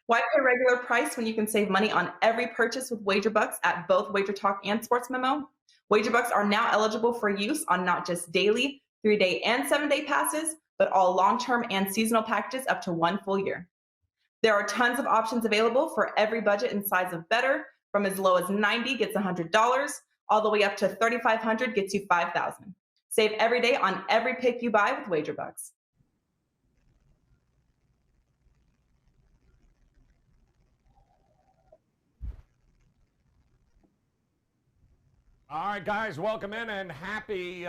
Why pay regular price when you can save money on every purchase with WagerBucks at both WagerTalk and Sports Memo? WagerBucks are now eligible for use on not just daily, 3-day, and 7-day passes, but all long-term and seasonal packages up to 1 full year. There are tons of options available for every budget and size of better, from as low as $90 gets $100, all the way up to $3,500 gets you $5,000. Save every day on every pick you buy with WagerBucks. All right, guys, welcome in and happy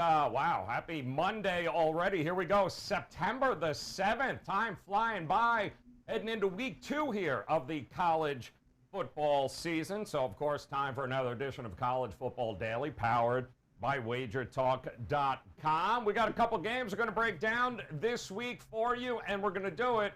Monday already. Here we go, September the 7th. Time flying by, heading into week 2 here of the college football season. So, of course, time for another edition of College Football Daily, powered by WagerTalk.com. We got a couple games we're going to break down this week for you, and we're going to do it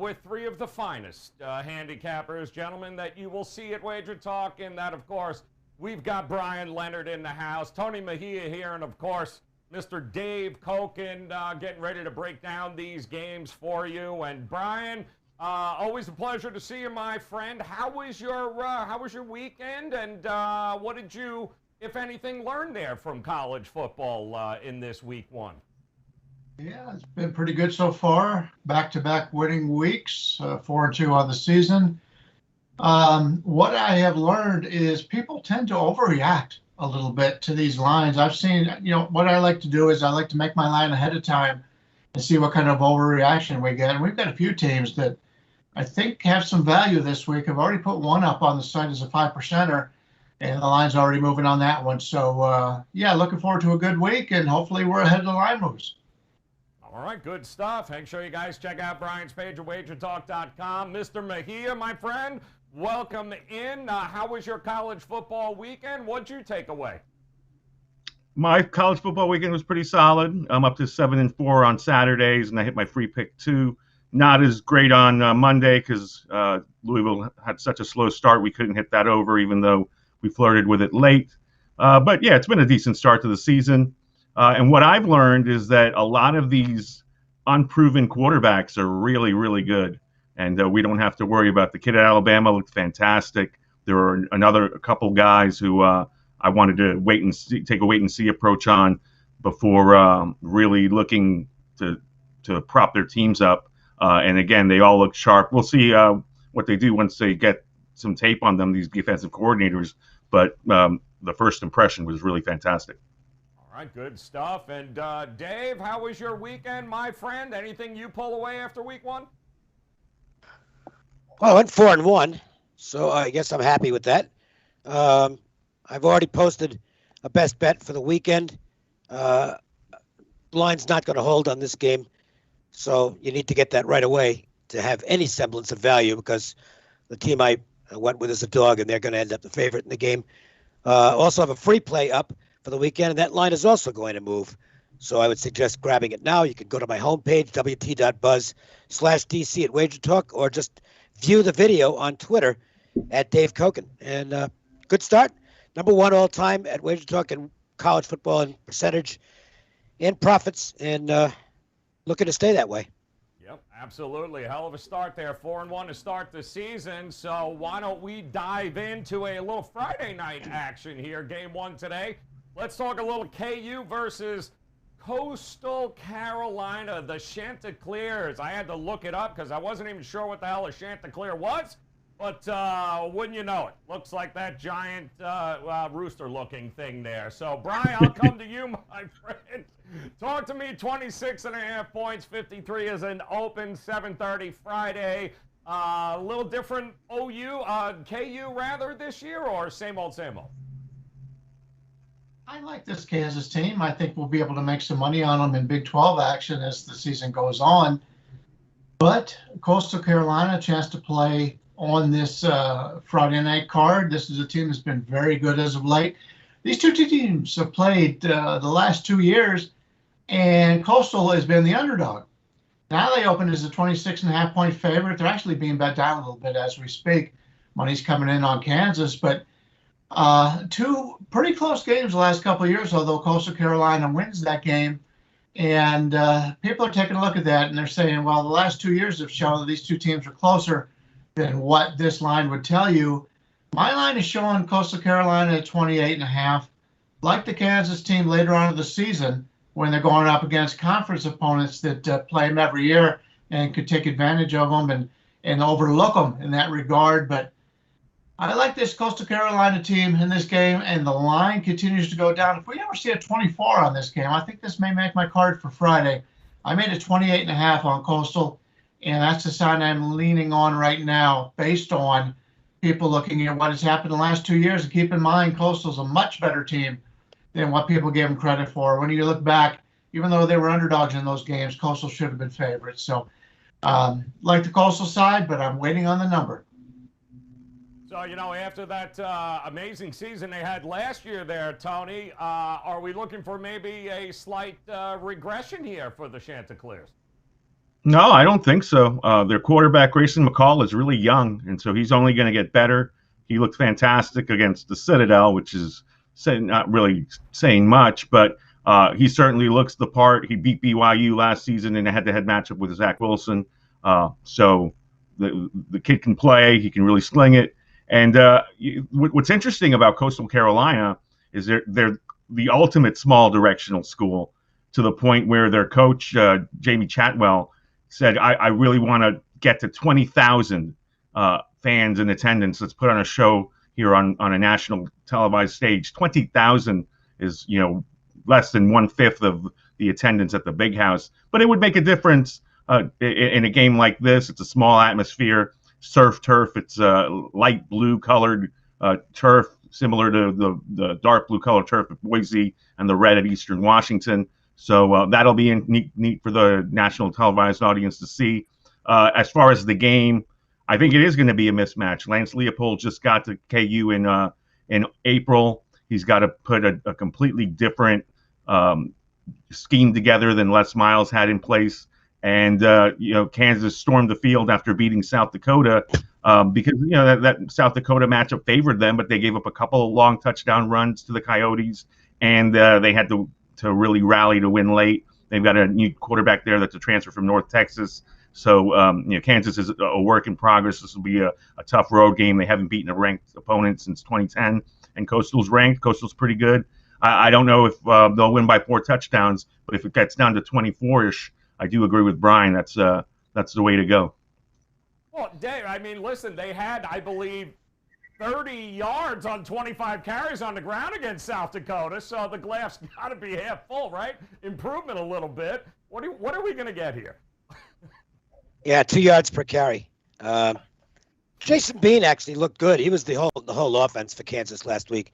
with 3 of the finest handicappers, gentlemen, that you will see at WagerTalk, and that, of course, we've got Bryan Leonard in the house, Tony Mejia here, and, of course, Mr. Dave Cokin getting ready to break down these games for you. And, Bryan, always a pleasure to see you, my friend. How was your weekend, and what did you, if anything, learn there from college football in this week 1? Yeah, it's been pretty good so far. Back-to-back winning weeks, 4-2 on the season. What I have learned is people tend to overreact a little bit to these lines. I've seen, what I like to do is I like to make my line ahead of time and see what kind of overreaction we get. And we've got a few teams that I think have some value this week. I've already put one up on the site as a 5%er, and the line's already moving on that one. So, looking forward to a good week, and hopefully we're ahead of the line moves. All right, good stuff. Make sure you guys check out Bryan's page at WagerTalk.com. Mr. Mejia, my friend, welcome in. How was your college football weekend? What'd you take away? My college football weekend was pretty solid. I'm up to 7-4 on Saturdays, and I hit my free pick 2. Not as great on Monday because Louisville had such a slow start. We couldn't hit that over, even though we flirted with it late. But yeah, it's been a decent start to the season. And what I've learned is that a lot of these unproven quarterbacks are really, really good. And we don't have to worry about the kid at Alabama. Looked fantastic. There were a couple guys who I wanted to take a wait and see approach on before really looking to prop their teams up. And again, they all look sharp. We'll see what they do once they get some tape on them, these defensive coordinators. But the first impression was really fantastic. All right, good stuff. And Dave, how was your weekend, my friend? Anything you pull away after week 1? Well, I went 4-1, so I guess I'm happy with that. I've already posted a best bet for the weekend. Line's not going to hold on this game, so you need to get that right away to have any semblance of value, because the team I went with is a dog, and they're going to end up the favorite in the game. Also have a free play up for the weekend, and that line is also going to move. So I would suggest grabbing it now. You can go to my homepage, wt.buzz/DC at WagerTalk, or just view the video on Twitter at Dave Cokin. And good start. Number 1 all time at WagerTalk in college football in percentage and profits, and looking to stay that way. Yep, absolutely. A hell of a start there. 4-1 to start the season. So why don't we dive into a little Friday night action here, game 1 today. Let's talk a little KU versus Coastal Carolina, the Chanticleers. I had to look it up because I wasn't even sure what the hell a Chanticleer was, but wouldn't you know it? Looks like that giant rooster-looking thing there. So, Bryan, I'll come to you, my friend. Talk to me. 26.5 points, 53 is an open, 7:30 Friday. A little different KU rather this year, or same old, same old? I like this Kansas team. I think we'll be able to make some money on them in Big 12 action as the season goes on. But Coastal Carolina, a chance to play on this Friday night card. This is a team that's been very good as of late. These two teams have played the last 2 years, and Coastal has been the underdog. Now they open as a 26.5 point favorite. They're actually being bet down a little bit as we speak. Money's coming in on Kansas, but 2 pretty close games the last couple of years, although Coastal Carolina wins that game. And people are taking a look at that, and they're saying, well, the last 2 years have shown that these two teams are closer than what this line would tell you. My line is showing Coastal Carolina at 28.5. Like the Kansas team later on in the season, when they're going up against conference opponents that play them every year and could take advantage of them and overlook them in that regard. But I like this Coastal Carolina team in this game, and the line continues to go down. If we ever see a 24 on this game, I think this may make my card for Friday. I made a 28.5 on Coastal, and that's the sign I'm leaning on right now based on people looking at what has happened in the last 2 years. And keep in mind, Coastal's a much better team than what people give them credit for. When you look back, even though they were underdogs in those games, Coastal should have been favorites. So like the Coastal side, but I'm waiting on the number. So, you know, after that amazing season they had last year there, Tony, are we looking for maybe a slight regression here for the Chanticleers? No, I don't think so. Their quarterback, Grayson McCall, is really young, and so he's only going to get better. He looked fantastic against the Citadel, which is not really saying much, but he certainly looks the part. He beat BYU last season in a head-to-head matchup with Zach Wilson. So the kid can play. He can really sling it. And what's interesting about Coastal Carolina is they're the ultimate small directional school, to the point where their coach, Jamie Chatwell, said, I really want to get to 20,000 fans in attendance. Let's put on a show here on a national televised stage. 20,000 is, you know, less than 1/5 of the attendance at the Big House. But it would make a difference in a game like this. It's a small atmosphere. Surf turf. It's light blue colored turf, similar to the dark blue colored turf at Boise and the red at Eastern Washington. So that'll be neat for the national televised audience to see. As far as the game, I think it is going to be a mismatch. Lance Leopold just got to KU in April. He's got to put a completely different scheme together than Les Miles had in place. And, you know, Kansas stormed the field after beating South Dakota because, you know, that South Dakota matchup favored them, but they gave up a couple of long touchdown runs to the Coyotes, and they had to really rally to win late. They've got a new quarterback there that's a transfer from North Texas. So, you know, Kansas is a work in progress. This will be a tough road game. They haven't beaten a ranked opponent since 2010, and Coastal's ranked. Coastal's pretty good. I don't know if they'll win by 4 touchdowns, but if it gets down to 24-ish, I do agree with Brian. That's the way to go. Well, Dave, I mean, listen, they had, I believe, 30 yards on 25 carries on the ground against South Dakota, so the glass got to be half full, right? Improvement a little bit. What are we going to get here? Yeah, 2 yards per carry. Jason Bean actually looked good. He was the whole offense for Kansas last week.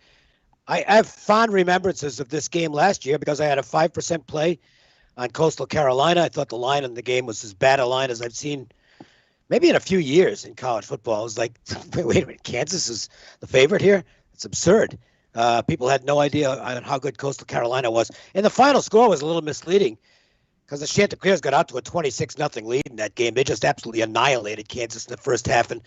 I have fond remembrances of this game last year because I had a 5% play on Coastal Carolina. I thought the line in the game was as bad a line as I've seen maybe in a few years in college football. I was like, wait a minute, Kansas is the favorite here? It's absurd. People had no idea on how good Coastal Carolina was. And the final score was a little misleading because the Chanticleers got out to a 26-0 lead in that game. They just absolutely annihilated Kansas in the first half, and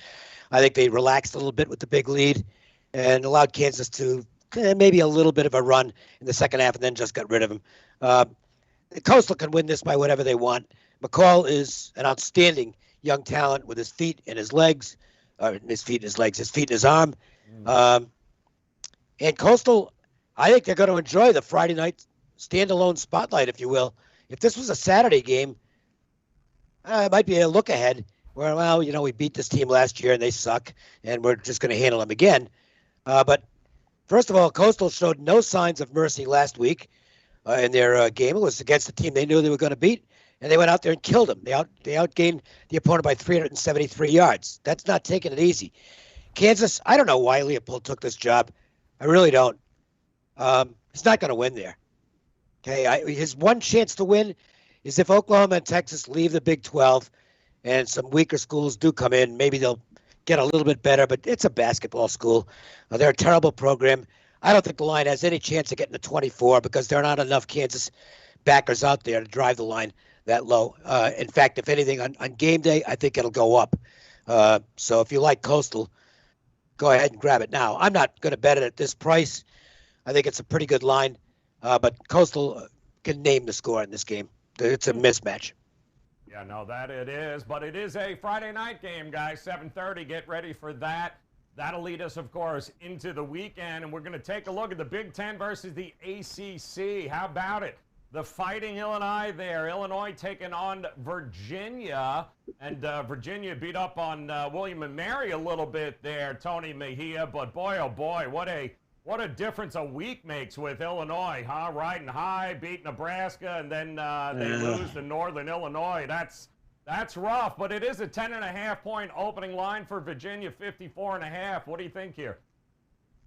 I think they relaxed a little bit with the big lead and allowed Kansas to maybe a little bit of a run in the second half and then just got rid of them. Coastal can win this by whatever they want. McCall is an outstanding young talent with his feet and his legs, his feet and his arm. And Coastal, I think they're going to enjoy the Friday night standalone spotlight, if you will. If this was a Saturday game, it might be a look ahead where, well, you know, we beat this team last year and they suck and we're just going to handle them again. But first of all, Coastal showed no signs of mercy last week. In their game. It was against a team they knew they were going to beat, and they went out there and killed them. They outgained the opponent by 373 yards. That's not taking it easy. Kansas, I don't know why Leopold took this job. I really don't. He's not going to win there. Okay, his one chance to win is if Oklahoma and Texas leave the Big 12 and some weaker schools do come in. Maybe they'll get a little bit better, but it's a basketball school. They're a terrible program. I don't think the line has any chance of getting to 24 because there are not enough Kansas backers out there to drive the line that low. In fact, if anything, on game day, I think it'll go up. So if you like Coastal, go ahead and grab it now. I'm not going to bet it at this price. I think it's a pretty good line, but Coastal can name the score in this game. It's a mismatch. Yeah, no, that it is. But it is a Friday night game, guys, 7:30. Get ready for that. That'll lead us, of course, into the weekend. And we're going to take a look at the Big Ten versus the ACC. How about it? The Fighting Illini there. Illinois taking on Virginia. And Virginia beat up on William and Mary a little bit there, Tony Mejia. But boy, oh boy, what a difference a week makes with Illinois, huh? Riding high, beat Nebraska, and then they lose to Northern Illinois. That's rough, but it is a 10.5-point opening line for Virginia, 54.5. What do you think here?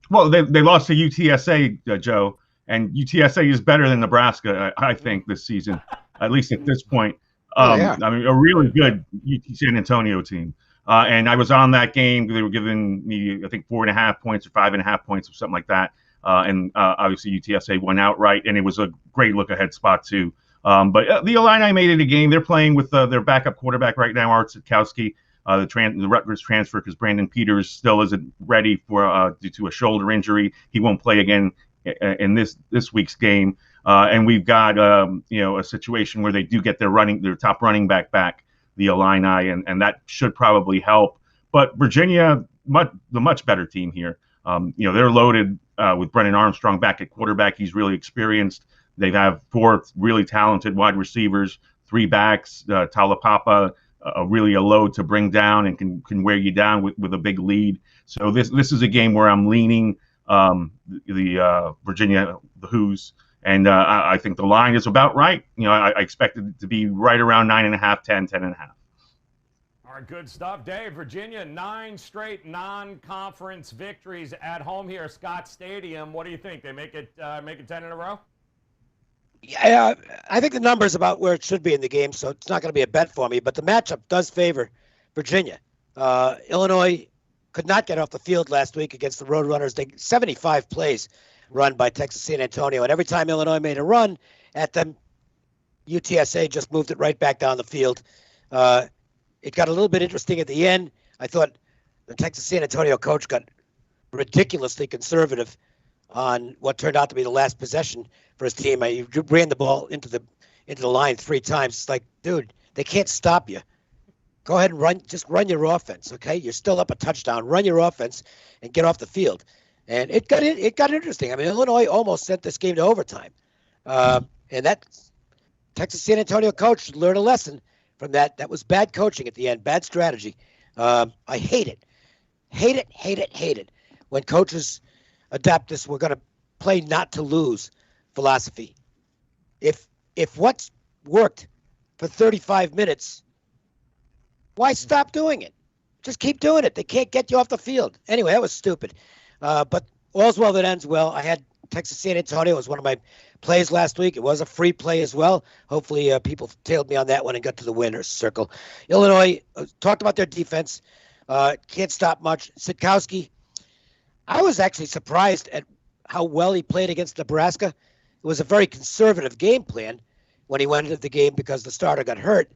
Well, they lost to UTSA, Joe, and UTSA is better than Nebraska, I think, this season, at least at this point. I mean, a really good UT San Antonio team. And I was on that game. They were giving me, I think, 4.5 points or 5.5 points or something like that. And obviously UTSA won outright, and it was a great look-ahead spot too. But the Illini made it a game. They're playing with their backup quarterback right now, Art Sitkowski, the Rutgers transfer, because Brandon Peters still isn't ready for due to a shoulder injury. He won't play again in this week's game. And we've got a situation where they do get their top running back, the Illini, and that should probably help. But Virginia, the much better team here. They're loaded with Brennan Armstrong back at quarterback. He's really experienced. They have 4 really talented wide receivers, 3 backs. Talapapa, really a load to bring down and can wear you down with a big lead. So this is a game where I'm leaning the Virginia, the Hoos. And I think the line is about right. I expected it to be right around 9.5, 10.5. All right, good stuff. Dave, Virginia, 9 straight non-conference victories at home here at Scott Stadium. What do you think? They make it 10 in a row? Yeah, I think the number's about where it should be in the game, so it's not going to be a bet for me. But the matchup does favor Virginia. Illinois could not get off the field last week against the Roadrunners. 75 plays run by Texas San Antonio, and every time Illinois made a run at them, UTSA just moved it right back down the field. It got a little bit interesting at the end. I thought the Texas San Antonio coach got ridiculously conservative on what turned out to be the last possession for his team. He ran the ball into the line 3 times. It's like, dude, they can't stop you. Go ahead and just run your offense, okay? You're still up a touchdown. Run your offense and get off the field. And it got interesting. I mean, Illinois almost sent this game to overtime. And that Texas San Antonio coach learned a lesson from that. That was bad coaching at the end, bad strategy. I hate it. Hate it when coaches adapt this we're going to play not to lose philosophy. If what's worked for 35 minutes, why stop doing it? Just keep doing it. They can't get you off the field. Anyway, that was stupid. But all's well that ends well. I had Texas San Antonio as one of my plays last week. It was a free play as well. Hopefully people tailed me on that one and got to the winner's circle. Illinois, talked about their defense. Can't stop much. Sitkowski, I was actually surprised at how well he played against Nebraska. It was a very conservative game plan when he went into the game because the starter got hurt.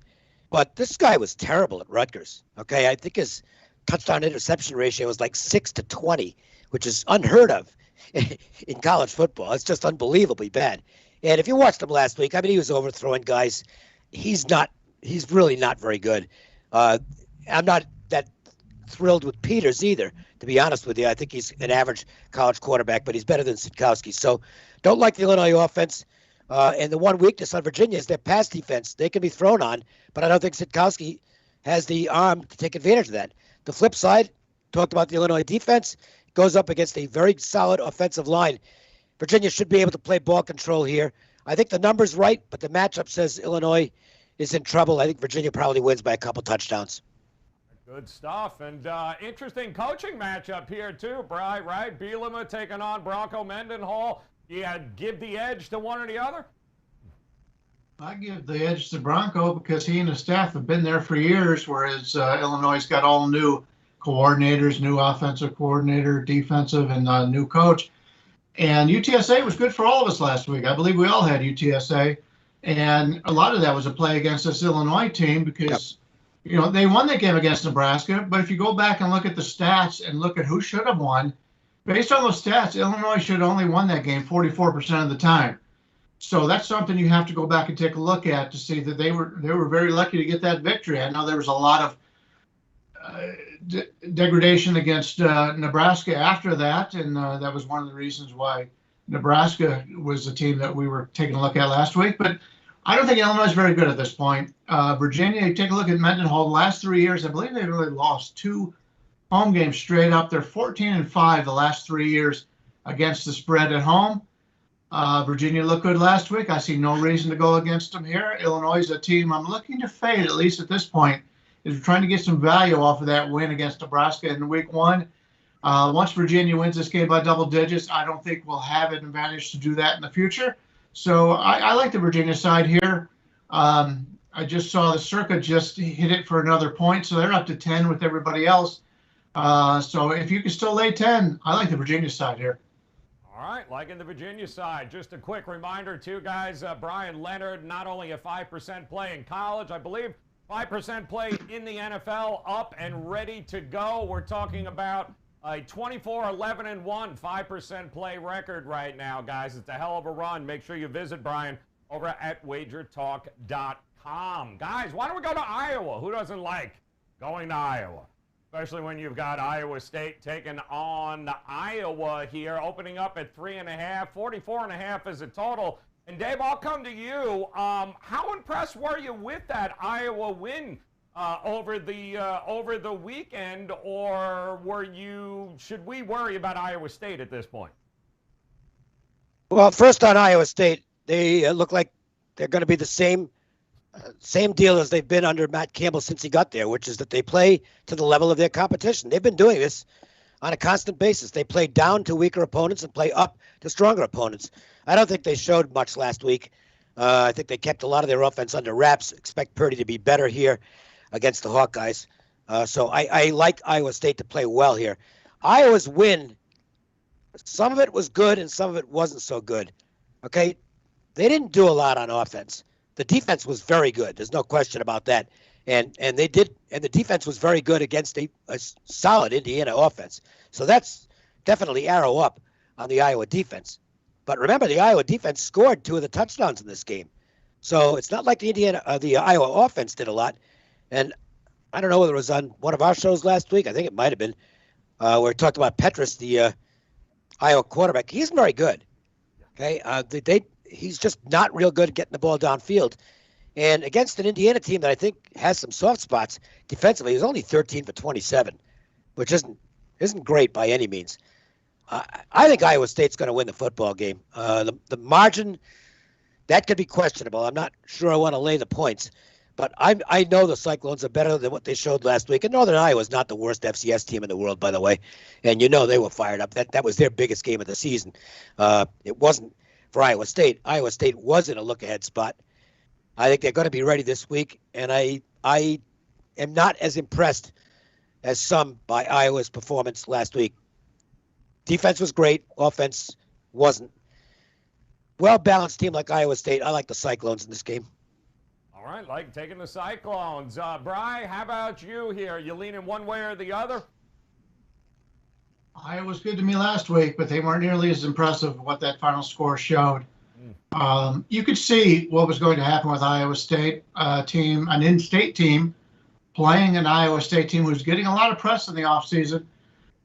But this guy was terrible at Rutgers. Okay, I think his touchdown interception ratio was like 6-20, which is unheard of in college football. It's just unbelievably bad. And if you watched him last week, I mean, he was overthrowing guys. He's really not very good. I'm not that thrilled with Peters either, to be honest with you. I think he's an average college quarterback, but he's better than Sitkowski. So don't like the Illinois offense. And the one weakness on Virginia is their pass defense. They can be thrown on, but I don't think Sitkowski has the arm to take advantage of that. The flip side, talked about the Illinois defense, goes up against a very solid offensive line. Virginia should be able to play ball control here. I think the number's right, but the matchup says Illinois is in trouble. I think Virginia probably wins by a couple touchdowns. Good stuff. And interesting coaching matchup here, too, Bri, right? Bielema taking on Bronco Mendenhall. You give the edge to one or the other? I give the edge to Bronco because he and his staff have been there for years, whereas Illinois got all new coordinators, new offensive coordinator, defensive, and new coach. And UTSA was good for all of us last week. I believe we all had UTSA. And a lot of that was a play against this Illinois team because, they won that game against Nebraska. But if you go back and look at the stats and look at who should have won, based on those stats, Illinois should have only won that game 44% of the time. So that's something you have to go back and take a look at to see that they were very lucky to get that victory. I know there was a lot of degradation against Nebraska after that, and that was one of the reasons why Nebraska was the team that we were taking a look at last week. But I don't think Illinois is very good at this point. Virginia, you take a look at Mendenhall. The last 3 years, I believe they've really lost 2 home games straight up. They're 14-5 the last 3 years against the spread at home. Virginia looked good last week. I see no reason to go against them here. Illinois is a team I'm looking to fade, at least at this point, is trying to get some value off of that win against Nebraska in week 1. Once Virginia wins this game by double digits, I don't think we'll have an advantage to do that in the future. So I like the Virginia side here. I just saw the Circa just hit it for another point, so they're up to 10 with everybody else. So if you can still lay 10, I like the Virginia side here. All right, liking the Virginia side. Just a quick reminder, too, guys. Bryan Leonard, not only a 5% play in college, I believe 5% play in the NFL, up and ready to go. We're talking about a 24-11-1, 5% play record right now, guys. It's a hell of a run. Make sure you visit Bryan over at WagerTalk.com. Guys, why don't we go to Iowa? Who doesn't like going to Iowa? Especially when you've got Iowa State taking on Iowa here, opening up at 3.5, 44.5 is a total. And Dave, I'll come to you. How impressed were you with that Iowa win over the weekend, or should we worry about Iowa State at this point? Well, first on Iowa State, they look like they're going to be the same deal as they've been under Matt Campbell since he got there, which is that they play to the level of their competition. They've been doing this on a constant basis. They play down to weaker opponents and play up to stronger opponents. I don't think they showed much last week. I think they kept a lot of their offense under wraps. Expect Purdy to be better here against the Hawkeyes. So I like Iowa State to play well here. Iowa's win, some of it was good and some of it wasn't so good. Okay? They didn't do a lot on offense. The defense was very good. There's no question about that. And the defense was very good against a solid Indiana offense. So that's definitely arrow up on the Iowa defense. But remember, the Iowa defense scored 2 of the touchdowns in this game. So it's not like the Iowa offense did a lot. And I don't know whether it was on one of our shows last week. I think it might have been where we talked about Petrus, the Iowa quarterback. He's very good. Okay, he's just not real good at getting the ball downfield. And against an Indiana team that I think has some soft spots defensively, he was only 13 for 27, which isn't great by any means. I think Iowa State's going to win the football game. The margin, that could be questionable. I'm not sure I want to lay the points. But I know the Cyclones are better than what they showed last week. And Northern Iowa is not the worst FCS team in the world, by the way. And you know they were fired up. That was their biggest game of the season. It wasn't for Iowa State. Iowa State was in a look-ahead spot. I think they're going to be ready this week. And I am not as impressed as some by Iowa's performance last week. Defense was great. Offense wasn't. Well-balanced team like Iowa State. I like the Cyclones in this game. All right, like taking the Cyclones. Bri, how about you here? You leaning one way or the other? Iowa was good to me last week, but they weren't nearly as impressive what that final score showed. You could see what was going to happen with Iowa State team, an in-state team, playing an Iowa State team who's getting a lot of press in the offseason.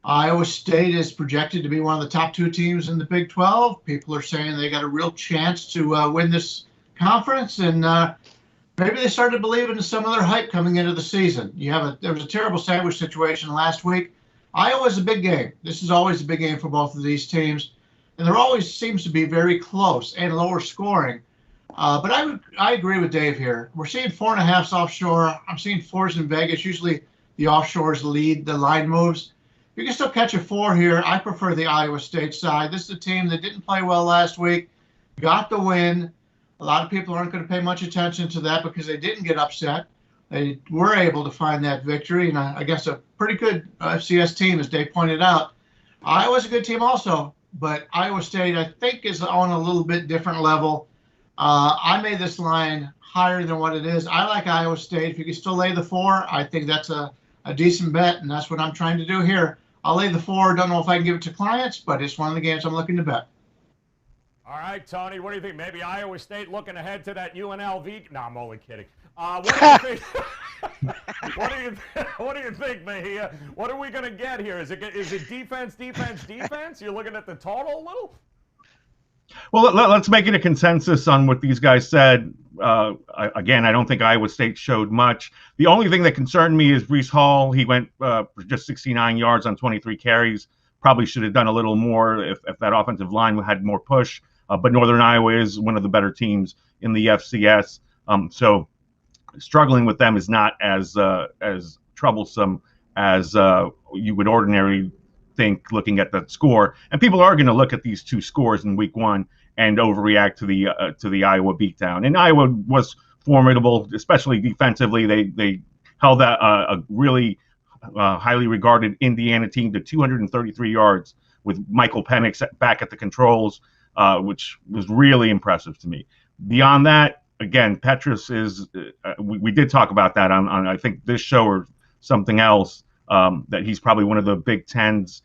Iowa State is projected to be one of the top 2 teams in the Big 12. People are saying they got a real chance to win this conference, and maybe they started believing in some of their hype coming into the season. There was a terrible sandwich situation last week. Iowa's a big game. This is always a big game for both of these teams, and there always seems to be very close and lower scoring. But I agree with Dave here. We're seeing 4.5s offshore. I'm seeing 4s in Vegas. Usually the offshores lead the line moves. You can still catch a 4 here. I prefer the Iowa State side. This is a team that didn't play well last week, got the win. A lot of people aren't going to pay much attention to that because they didn't get upset. They were able to find that victory, and against a pretty good FCS team, as Dave pointed out. Iowa's a good team also, but Iowa State, I think, is on a little bit different level. I made this line higher than what it is. I like Iowa State. If you can still lay the 4, I think that's a decent bet, and that's what I'm trying to do here. I'll lay the 4. Don't know if I can give it to clients, but it's one of the games I'm looking to bet. All right, Tony, what do you think? Maybe Iowa State looking ahead to that UNLV? No, I'm only kidding. What do you think? What do you think, Mejia? What are we going to get here? Is it defense, defense, defense? You're looking at the total a little? Well, let's make it a consensus on what these guys said. Again, I don't think Iowa State showed much. The only thing that concerned me is Breece Hall. He went for just 69 yards on 23 carries. Probably should have done a little more if that offensive line had more push. But Northern Iowa is one of the better teams in the FCS. So struggling with them is not as troublesome as you would ordinarily think looking at the score. And people are going to look at these two scores in week one and overreact to the Iowa beatdown. And Iowa was formidable, especially defensively. They held a really highly regarded Indiana team to 233 yards with Michael Penix back at the controls, which was really impressive to me. Beyond that, again, Petrus is, we did talk about that on I think this show or something else, that he's probably one of the Big Ten's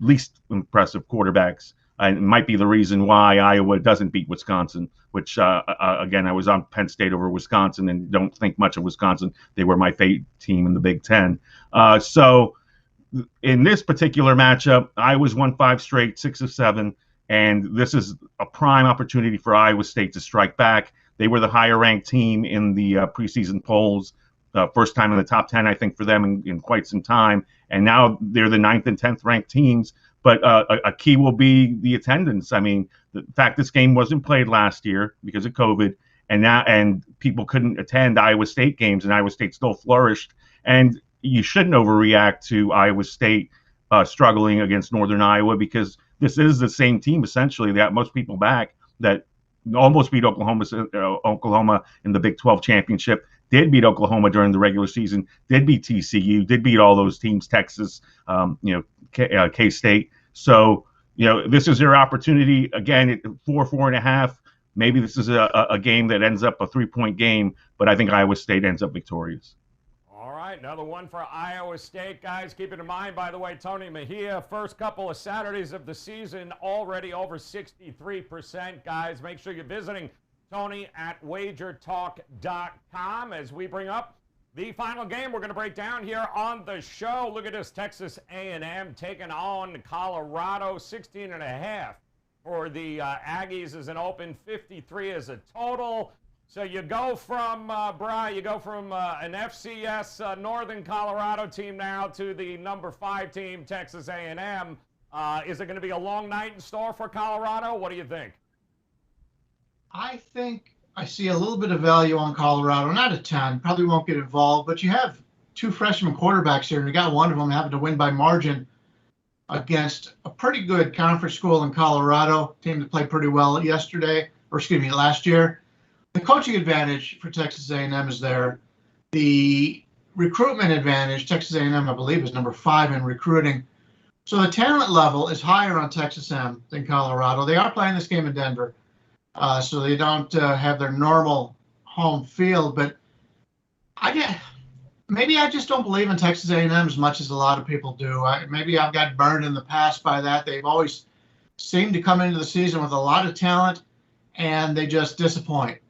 least impressive quarterbacks. And it might be the reason why Iowa doesn't beat Wisconsin, which, again, I was on Penn State over Wisconsin and don't think much of Wisconsin. They were my favorite team in the Big Ten. So in this particular matchup, Iowa's won 5 straight, 6 of 7. And this is a prime opportunity for Iowa State to strike back. They were the higher-ranked team in the preseason polls. First time in the top 10, I think, for them in quite some time. And now they're the 9th and 10th ranked teams. But a key will be the attendance. I mean, the fact this game wasn't played last year because of COVID, and people couldn't attend Iowa State games, and Iowa State still flourished. And you shouldn't overreact to Iowa State struggling against Northern Iowa, because this is the same team, essentially. They got most people back that almost beat Oklahoma in the Big 12 championship, did beat Oklahoma during the regular season, did beat TCU, did beat all those teams, Texas, K-State. So, this is your opportunity. Again, at 4.5. Maybe this is a game that ends up a 3-point game, but I think Iowa State ends up victorious. All right, another one for Iowa State, guys. Keep it in mind, by the way, Tony Mejia, first couple of Saturdays of the season, already over 63%, guys. Make sure you're visiting Tony at WagerTalk.com as we bring up the final game we're going to break down here on the show. Look at this, Texas A&M taking on Colorado, 16.5 for the Aggies as an open, 53 as a total. So you go from, Brian, an FCS Northern Colorado team now to the number 5 team, Texas A&M. Is it going to be a long night in store for Colorado? What do you think? I think I see a little bit of value on Colorado, not a ton, probably won't get involved, but you have 2 freshman quarterbacks here, and you got one of them having to win by margin against a pretty good conference school in Colorado, team that played pretty well last year. The coaching advantage for Texas A&M is there. The recruitment advantage, Texas A&M, I believe, is number 5 in recruiting. So the talent level is higher on Texas A&M than Colorado. They are playing this game in Denver, so they don't have their normal home field. But maybe I just don't believe in Texas A&M as much as a lot of people do. Maybe I've got burned in the past by that. They've always seemed to come into the season with a lot of talent, and they just disappoint.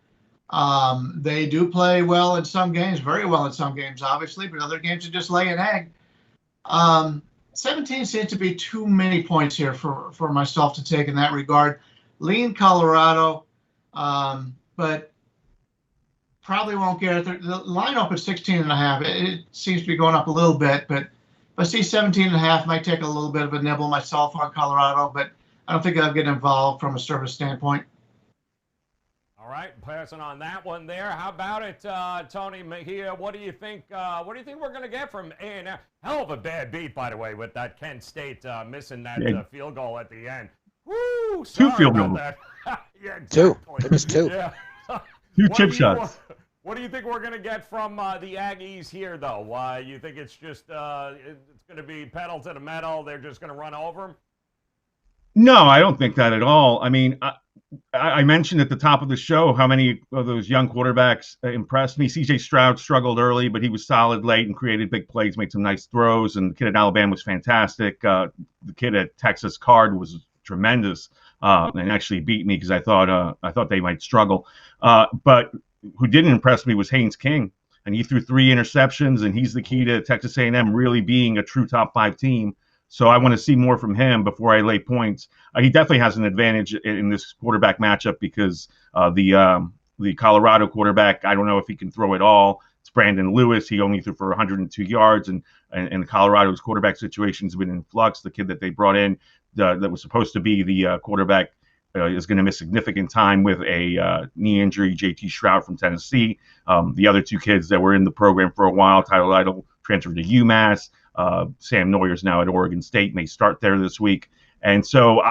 They do play well in some games, very well in some games, obviously, but other games they just lay an egg. 17 seems to be too many points here for myself to take in that regard. Lean Colorado, but probably won't get it. The line opened 16.5. It seems to be going up a little bit, but if I see 17.5, might take a little bit of a nibble myself on Colorado, but I don't think I'll get involved from a service standpoint. All right, passing on that one there. How about it, Tony Mejia? What do you think? What do you think we're going to get from A&M? Hell of a bad beat, by the way, with that Kent State missing that field goal at the end. Woo! 2 field goals. Yeah, exactly. 2. It was 2. Yeah. 2 chip shots. What do you think we're going to get from the Aggies here, though? You think it's just it's going to be pedal to the metal? They're just going to run over them? No, I don't think that at all. I mean, I mentioned at the top of the show how many of those young quarterbacks impressed me. C.J. Stroud struggled early, but he was solid late and created big plays, made some nice throws. And the kid at Alabama was fantastic. The kid at Texas, Card, was tremendous. and actually beat me because I thought they might struggle. But who didn't impress me was Haynes King, and he threw 3 interceptions, and he's the key to Texas A&M really being a true top 5 team. So I want to see more from him before I lay points. He definitely has an advantage in this quarterback matchup because the Colorado quarterback, I don't know if he can throw it all. It's Brandon Lewis. He only threw for 102 yards, and Colorado's quarterback situation has been in flux. The kid that they brought in that was supposed to be the quarterback is going to miss significant time with a knee injury. J.T. Shroud from Tennessee. The other 2 kids that were in the program for a while, Tyler Lytle transferred to UMass. Sam Noyer's now at Oregon State, may start there this week. And so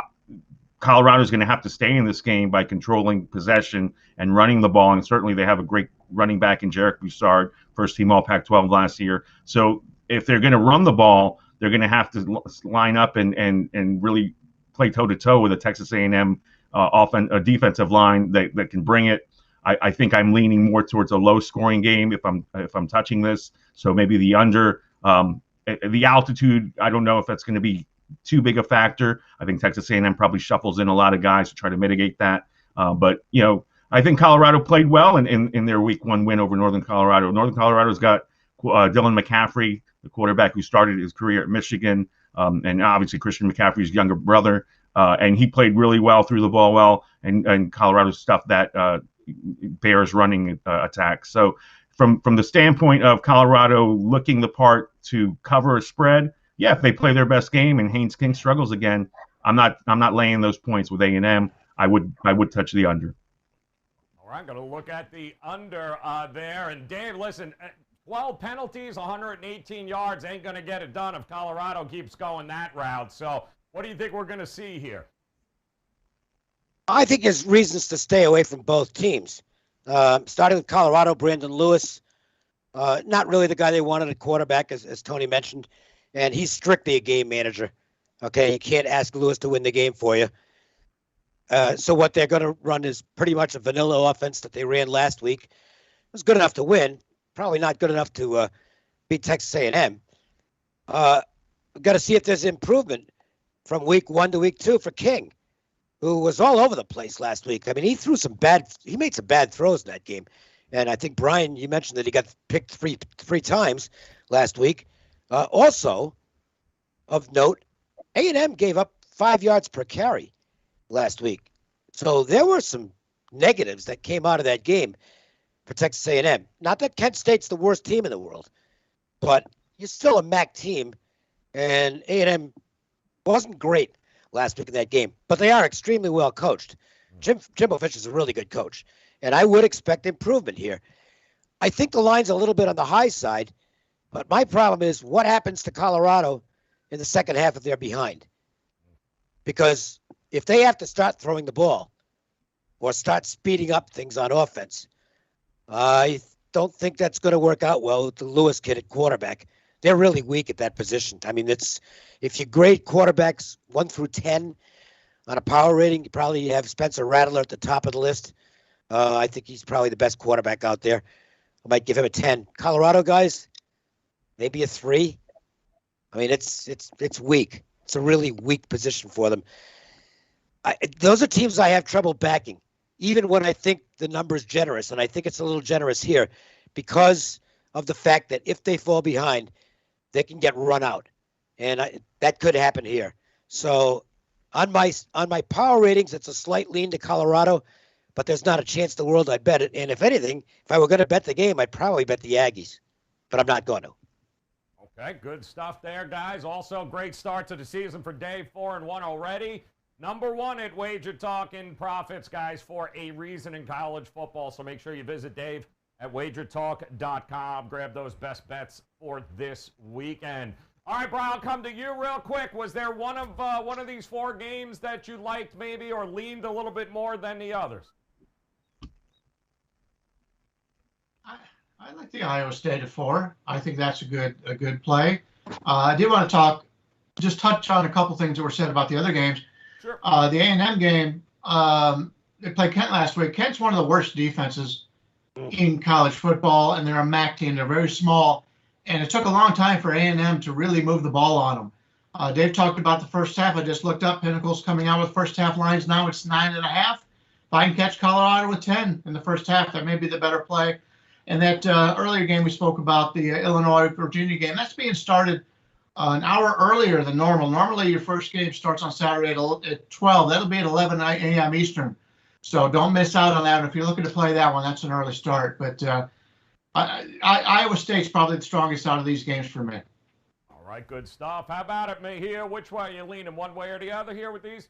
Colorado's going to have to stay in this game by controlling possession and running the ball. And certainly they have a great running back in Jarek Broussard, first team All Pac-12 last year. So if they're going to run the ball, they're going to have to line up and really play toe-to-toe with a Texas A&M a defensive line that can bring it. I think I'm leaning more towards a low-scoring game if I'm touching this. So maybe the under. The altitude, I don't know if that's going to be too big a factor. I think Texas A&M probably shuffles in a lot of guys to try to mitigate that. But I think Colorado played well in their Week 1 win over Northern Colorado. Northern Colorado's got Dylan McCaffrey, the quarterback who started his career at Michigan, and obviously Christian McCaffrey's younger brother. And he played really well, threw the ball well, and Colorado stuffed that Bears running attack. So from the standpoint of Colorado looking the part to cover a spread, yeah, if they play their best game and Haynes King struggles again, I'm not laying those points with A&M. I would touch the under. All right, going to look at the under there. And Dave, listen, 12 penalties, 118 yards ain't going to get it done if Colorado keeps going that route. So what do you think we're going to see here? I think there's reasons to stay away from both teams. Starting with Colorado, Brandon Lewis, not really the guy they wanted at quarterback, as Tony mentioned, and he's strictly a game manager. Okay, you can't ask Lewis to win the game for you. So what they're going to run is pretty much a vanilla offense that they ran last week. It was good enough to win, probably not good enough to beat Texas A&M. We've got to see if there's improvement from Week 1 to Week 2 for King, who was all over the place last week. I mean, he made some bad throws in that game. And I think, Brian, you mentioned that he got picked three times last week. Also, of note, A&M gave up 5 yards per carry last week. So there were some negatives that came out of that game for Texas A&M. Not that Kent State's the worst team in the world, but you're still a MAC team, and A&M wasn't great last week in that game, but they are extremely well coached. Jimbo Fisher's a really good coach, and I would expect improvement here. I think the line's a little bit on the high side, but my problem is what happens to Colorado in the second half if they're behind. Because if they have to start throwing the ball or start speeding up things on offense, I don't think that's going to work out well with the Lewis kid at quarterback. They're really weak at that position. I mean, if you grade quarterbacks 1 through 10 on a power rating, you probably have Spencer Rattler at the top of the list. I think he's probably the best quarterback out there. I might give him a 10. Colorado guys, maybe a 3. I mean, it's weak. It's a really weak position for them. Those are teams I have trouble backing, even when I think the number's generous, and I think it's a little generous here because of the fact that if they fall behind, they can get run out, and that could happen here. So on my power ratings, it's a slight lean to Colorado, but there's not a chance in the world I'd bet it. And if anything, if I were going to bet the game, I'd probably bet the Aggies, but I'm not going to. Okay, good stuff there, guys. Also, great start to the season for Dave, 4-1 already. Number 1 at WagerTalk in profits, guys, for a reason in college football. So make sure you visit Dave at WagerTalk.com. Grab those best bets for this weekend. All right, Brian, I'll come to you real quick. Was there one of these 4 games that you liked maybe or leaned a little bit more than the others? I like the Iowa State at 4. I think that's a good play. I did want to just touch on a couple things that were said about the other games. Sure. The A&M game, they played Kent last week. Kent's one of the worst defenses in college football, and they're a MAC team. They're very small, and it took a long time for A&M to really move the ball on them. Dave talked about the first half. I just looked up. Pinnacle's coming out with first half lines now. It's 9.5. If I can catch Colorado with 10 in the first half, that may be the better play. And that earlier game we spoke about, the Illinois-Virginia game, that's being started an hour earlier than normal. Normally, your first game starts on Saturday at 12. That'll be at 11 a.m. Eastern. So don't miss out on that. And if you're looking to play that one, that's an early start. But Iowa State's probably the strongest out of these games for me. All right, good stuff. How about it, Mejia? Which way are you leaning, one way or the other here with these?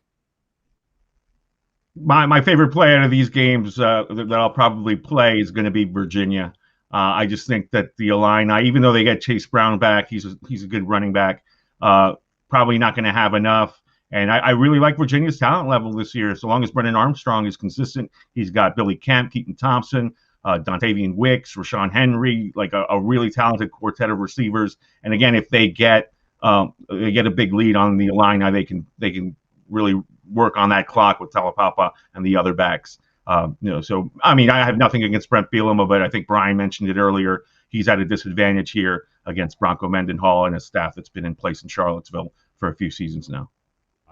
My favorite play out of these games that I'll probably play is going to be Virginia. I just think that the Illini, even though they get Chase Brown back, he's a good running back, probably not going to have enough. And I really like Virginia's talent level this year. So long as Brennan Armstrong is consistent, he's got Billy Kemp, Keaton Thompson, Dontavian Wicks, Rashawn Henry, like a really talented quartet of receivers. And again, if they get a big lead on the Illini, they can really work on that clock with Talapapa and the other backs. So I mean, I have nothing against Brent Bielema, but I think Brian mentioned it earlier. He's at a disadvantage here against Bronco Mendenhall and a staff that's been in place in Charlottesville for a few seasons now.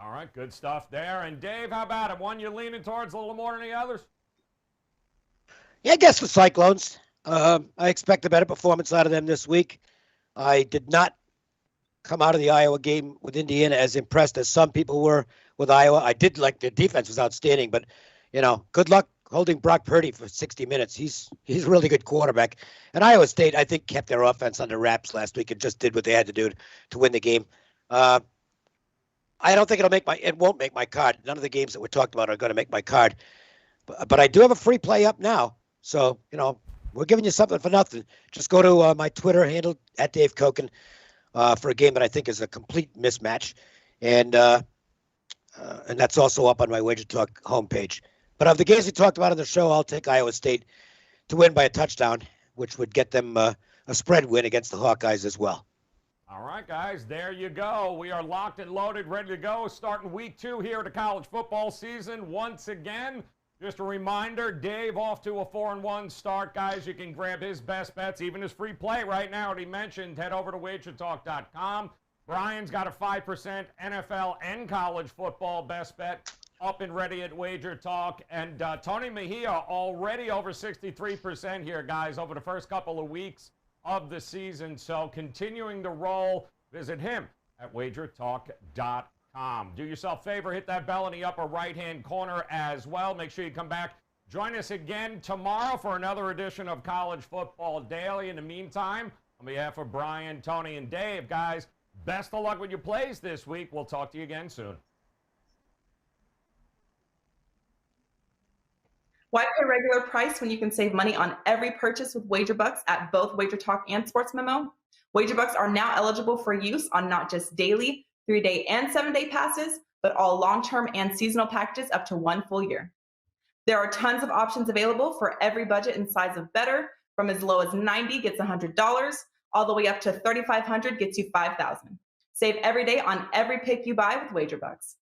All right, good stuff there. And Dave, how about it? One you're leaning towards a little more than the others? Yeah, I guess the Cyclones. I expect a better performance out of them this week. I did not come out of the Iowa game with Indiana as impressed as some people were with Iowa. I did like their defense was outstanding, but good luck holding Brock Purdy for 60 minutes. He's a really good quarterback. And Iowa State, I think, kept their offense under wraps last week and just did what they had to do to win the game. I don't think it won't make my card. None of the games that we're talking about are going to make my card. But I do have a free play up now. So, we're giving you something for nothing. Just go to my Twitter handle at Dave Cokin for a game that I think is a complete mismatch. And that's also up on my WagerTalk homepage. But of the games we talked about on the show, I'll take Iowa State to win by a touchdown, which would get them a spread win against the Hawkeyes as well. All right, guys, there you go. We are locked and loaded, ready to go, starting week 2 here of the college football season. Once again, just a reminder, Dave off to a 4-1 start. Guys, you can grab his best bets, even his free play right now that he mentioned. Head over to WagerTalk.com. Brian's got a 5% NFL and college football best bet up and ready at WagerTalk. And Tony Mejia already over 63% here, guys, over the first couple of weeks of the season. So continuing to roll, visit him at WagerTalk.com. Do yourself a favor, hit that bell in the upper right-hand corner as well. Make sure you come back. Join us again tomorrow for another edition of College Football Daily. In the meantime, on behalf of Brian, Tony, and Dave, guys, best of luck with your plays this week. We'll talk to you again soon. Why pay regular price when you can save money on every purchase with WagerBucks at both WagerTalk and Sports Memo? WagerBucks are now eligible for use on not just daily, 3-day, and 7-day passes, but all long-term and seasonal packages up to 1 full year. There are tons of options available for every budget and size of better, from as low as $90 gets $100, all the way up to $3,500 gets you $5,000. Save every day on every pick you buy with WagerBucks.